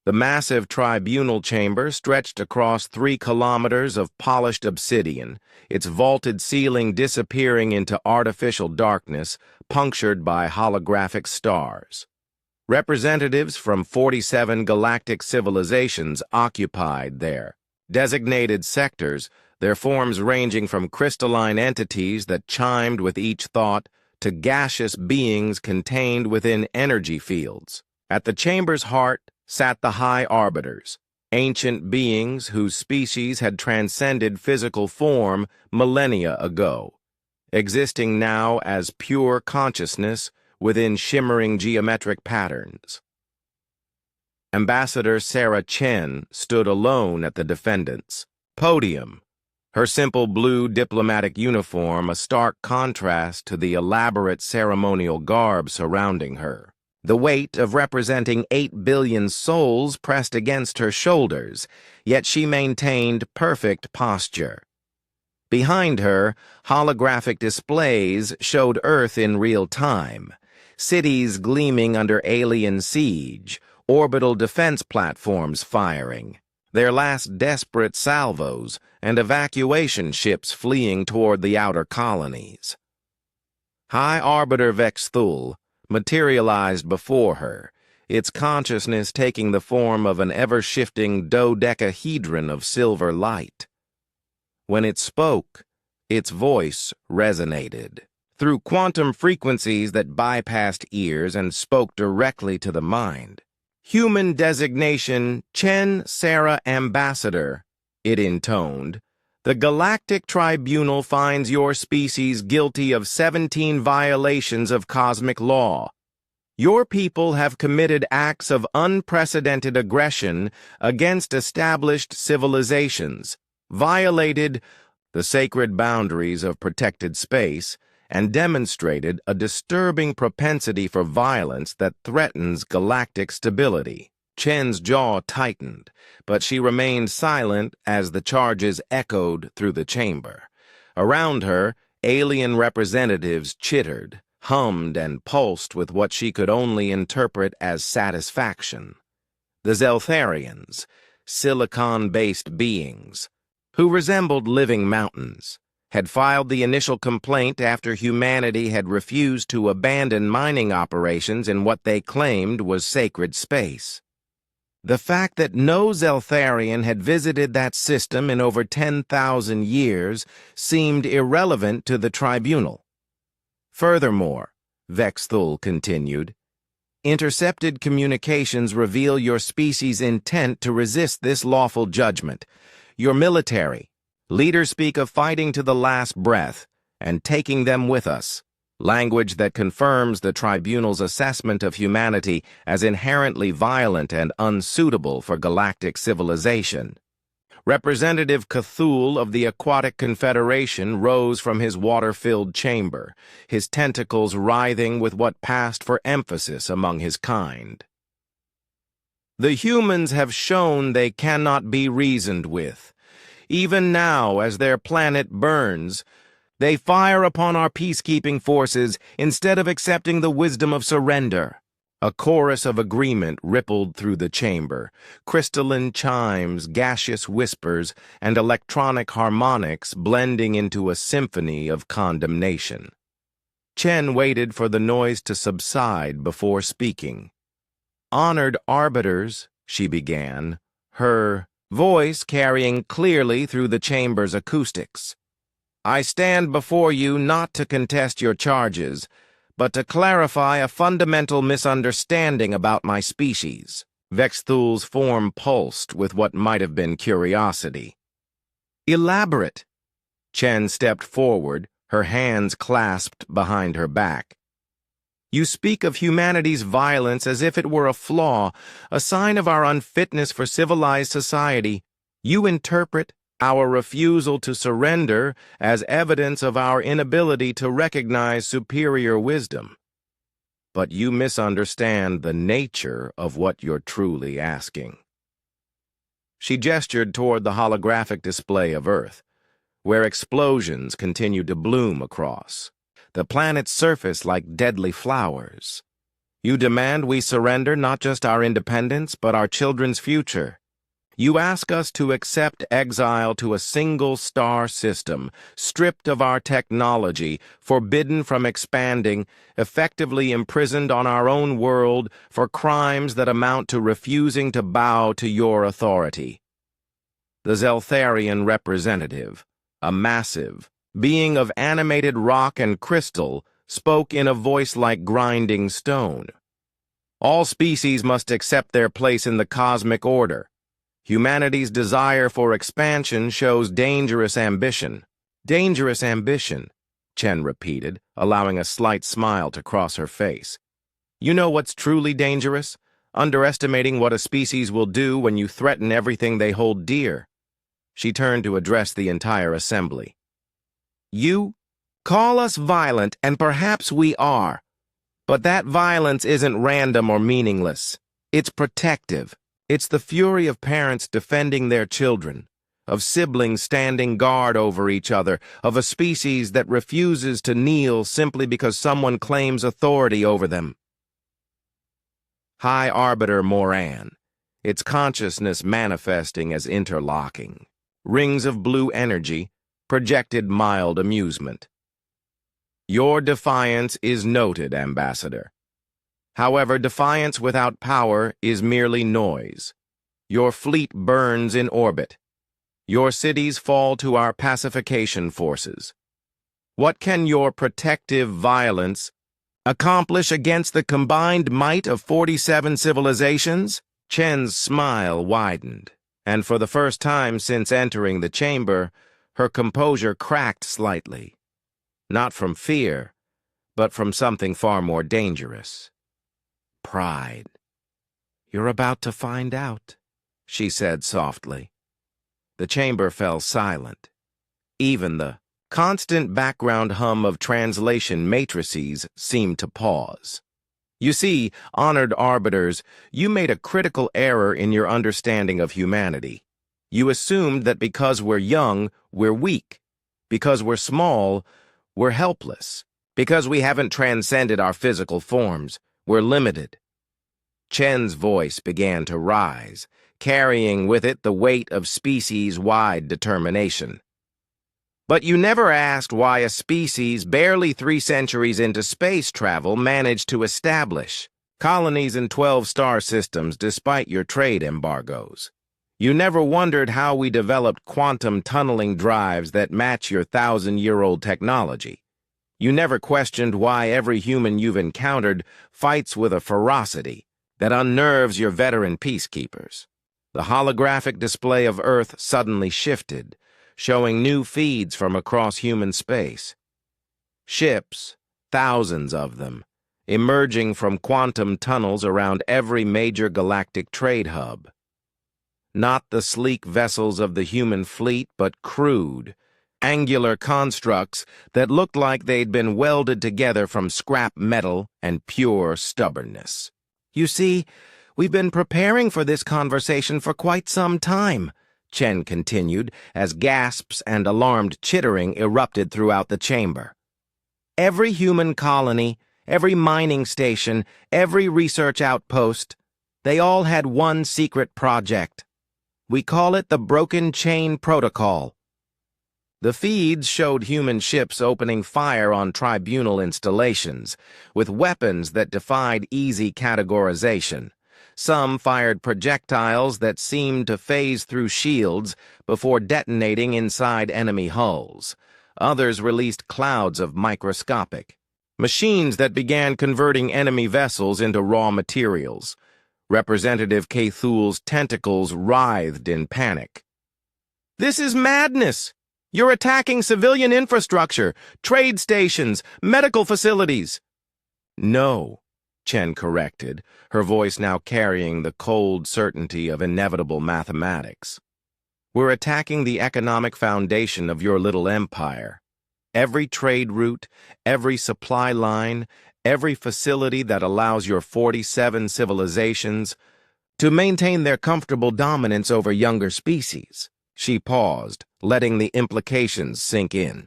The massive tribunal chamber stretched across 3 kilometers of polished obsidian, its vaulted ceiling disappearing into artificial darkness, punctured by holographic stars. Representatives from 47 galactic civilizations occupied there, designated sectors, their forms ranging from crystalline entities that chimed with each thought to gaseous beings contained within energy fields. At the chamber's heart sat the High Arbiters, ancient beings whose species had transcended physical form millennia ago, existing now as pure consciousness within shimmering geometric patterns. Ambassador Sarah Chen stood alone at the defendants' podium, her simple blue diplomatic uniform a stark contrast to the elaborate ceremonial garb surrounding her. The weight of representing 8 billion souls pressed against her shoulders, yet she maintained perfect posture. Behind her, holographic displays showed Earth in real time, cities gleaming under alien siege, orbital defense platforms firing, their last desperate salvos, and evacuation ships fleeing toward the outer colonies. High Arbiter Vex Thul materialized before her, its consciousness taking the form of an ever-shifting dodecahedron of silver light. When it spoke, its voice resonated through quantum frequencies that bypassed ears and spoke directly to the mind. Human designation Chen Sarah Ambassador, it intoned. The Galactic Tribunal finds your species guilty of 17 violations of cosmic law. Your people have committed acts of unprecedented aggression against established civilizations, violated the sacred boundaries of protected space, and demonstrated a disturbing propensity for violence that threatens galactic stability. Chen's jaw tightened, but she remained silent as the charges echoed through the chamber. Around her, alien representatives chittered, hummed, and pulsed with what she could only interpret as satisfaction. The Zeltharians, silicon-based beings, who resembled living mountains, had filed the initial complaint after humanity had refused to abandon mining operations in what they claimed was sacred space. The fact that no Zeltharian had visited that system in over 10,000 years seemed irrelevant to the tribunal. Furthermore, Vex Thul continued, intercepted communications reveal your species' intent to resist this lawful judgment. Your military leaders speak of fighting to the last breath and taking them with us, language that confirms the tribunal's assessment of humanity as inherently violent and unsuitable for galactic civilization. Representative Cthulhu of the Aquatic Confederation rose from his water-filled chamber, his tentacles writhing with what passed for emphasis among his kind. The humans have shown they cannot be reasoned with. Even now, as their planet burns, they fire upon our peacekeeping forces instead of accepting the wisdom of surrender. A chorus of agreement rippled through the chamber, crystalline chimes, gaseous whispers, and electronic harmonics blending into a symphony of condemnation. Chen waited for the noise to subside before speaking. "Honored arbiters," she began, her voice carrying clearly through the chamber's acoustics. "I stand before you not to contest your charges, but to clarify a fundamental misunderstanding about my species." Vex Thul's form pulsed with what might have been curiosity. "Elaborate." Chen stepped forward, her hands clasped behind her back. "You speak of humanity's violence as if it were a flaw, a sign of our unfitness for civilized society. You interpret our refusal to surrender as evidence of our inability to recognize superior wisdom. But you misunderstand the nature of what you're truly asking." She gestured toward the holographic display of Earth, where explosions continued to bloom across, the planet's surface like deadly flowers. You demand we surrender not just our independence, but our children's future. You ask us to accept exile to a single star system, stripped of our technology, forbidden from expanding, effectively imprisoned on our own world for crimes that amount to refusing to bow to your authority. The Zeltharian representative, a massive being of animated rock and crystal, spoke in a voice like grinding stone. All species must accept their place in the cosmic order. Humanity's desire for expansion shows dangerous ambition. Dangerous ambition, Chen repeated, allowing a slight smile to cross her face. You know what's truly dangerous? Underestimating what a species will do when you threaten everything they hold dear. She turned to address the entire assembly. You call us violent, and perhaps we are. But that violence isn't random or meaningless. It's protective. It's the fury of parents defending their children, of siblings standing guard over each other, of a species that refuses to kneel simply because someone claims authority over them. High Arbiter Moran, its consciousness manifesting as interlocking. Rings of blue energy projected mild amusement. Your defiance is noted, Ambassador. However, defiance without power is merely noise. Your fleet burns in orbit. Your cities fall to our pacification forces. What can your protective violence accomplish against the combined might of 47 civilizations? Chen's smile widened, and for the first time since entering the chamber, her composure cracked slightly. Not from fear, but from something far more dangerous. Pride. You're about to find out, she said softly. The chamber fell silent. Even the constant background hum of translation matrices seemed to pause. You see, honored arbiters, you made a critical error in your understanding of humanity. You assumed that because we're young, we're weak. Because we're small, we're helpless. Because we haven't transcended our physical forms, we're limited. Chen's voice began to rise, carrying with it the weight of species-wide determination. But you never asked why a species barely 3 centuries into space travel managed to establish colonies in 12 star systems despite your trade embargoes. You never wondered how we developed quantum tunneling drives that match your 1,000-year-old technology. You never questioned why every human you've encountered fights with a ferocity that unnerves your veteran peacekeepers. The holographic display of Earth suddenly shifted, showing new feeds from across human space. Ships, thousands of them, emerging from quantum tunnels around every major galactic trade hub. Not the sleek vessels of the human fleet, but crude, angular constructs that looked like they'd been welded together from scrap metal and pure stubbornness. You see, we've been preparing for this conversation for quite some time, Chen continued, as gasps and alarmed chittering erupted throughout the chamber. Every human colony, every mining station, every research outpost, they all had one secret project. We call it the Broken Chain Protocol. The feeds showed human ships opening fire on tribunal installations, with weapons that defied easy categorization. Some fired projectiles that seemed to phase through shields before detonating inside enemy hulls. Others released clouds of microscopic machines that began converting enemy vessels into raw materials. Representative Cthulhu's tentacles writhed in panic. This is madness! You're attacking civilian infrastructure, trade stations, medical facilities. No, Chen corrected, her voice now carrying the cold certainty of inevitable mathematics. We're attacking the economic foundation of your little empire. Every trade route, every supply line, every facility that allows your 47 civilizations to maintain their comfortable dominance over younger species. She paused, letting the implications sink in.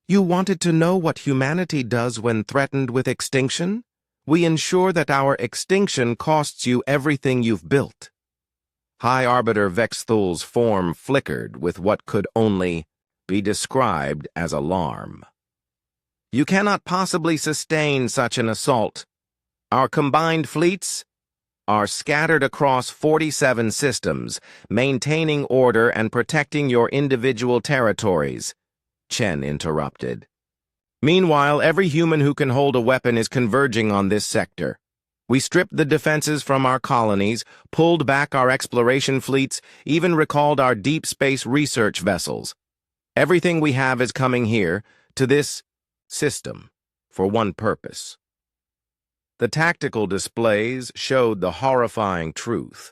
You wanted to know what humanity does when threatened with extinction? We ensure that our extinction costs you everything you've built. High Arbiter Vexthul's form flickered with what could only be described as alarm. You cannot possibly sustain such an assault. Our combined fleets are scattered across 47 systems, maintaining order and protecting your individual territories, Chen interrupted. Meanwhile, every human who can hold a weapon is converging on this sector. We stripped the defenses from our colonies, pulled back our exploration fleets, even recalled our deep space research vessels. Everything we have is coming here, to this system, for one purpose. The tactical displays showed the horrifying truth.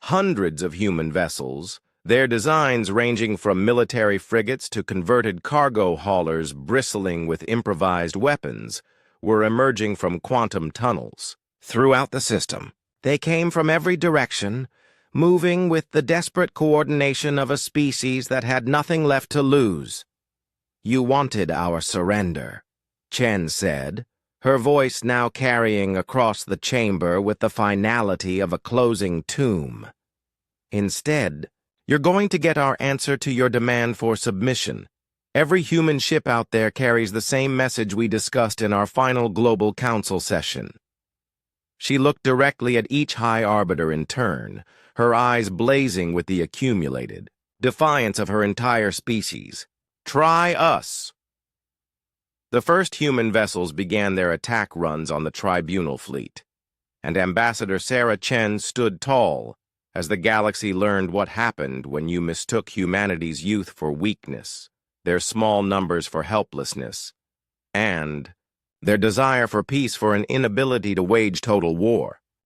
Hundreds of human vessels, their designs ranging from military frigates to converted cargo haulers bristling with improvised weapons, were emerging from quantum tunnels. Throughout the system, they came from every direction, moving with the desperate coordination of a species that had nothing left to lose. You wanted our surrender, Chen said, her voice now carrying across the chamber with the finality of a closing tomb. Instead, you're going to get our answer to your demand for submission. Every human ship out there carries the same message we discussed in our final Global Council session. She looked directly at each High Arbiter in turn, her eyes blazing with the accumulated defiance of her entire species. Try us! The first human vessels began their attack runs on the Tribunal fleet, and Ambassador Sarah Chen stood tall as the galaxy learned what happened when you mistook humanity's youth for weakness, their small numbers for helplessness, and their desire for peace for an inability to wage total war.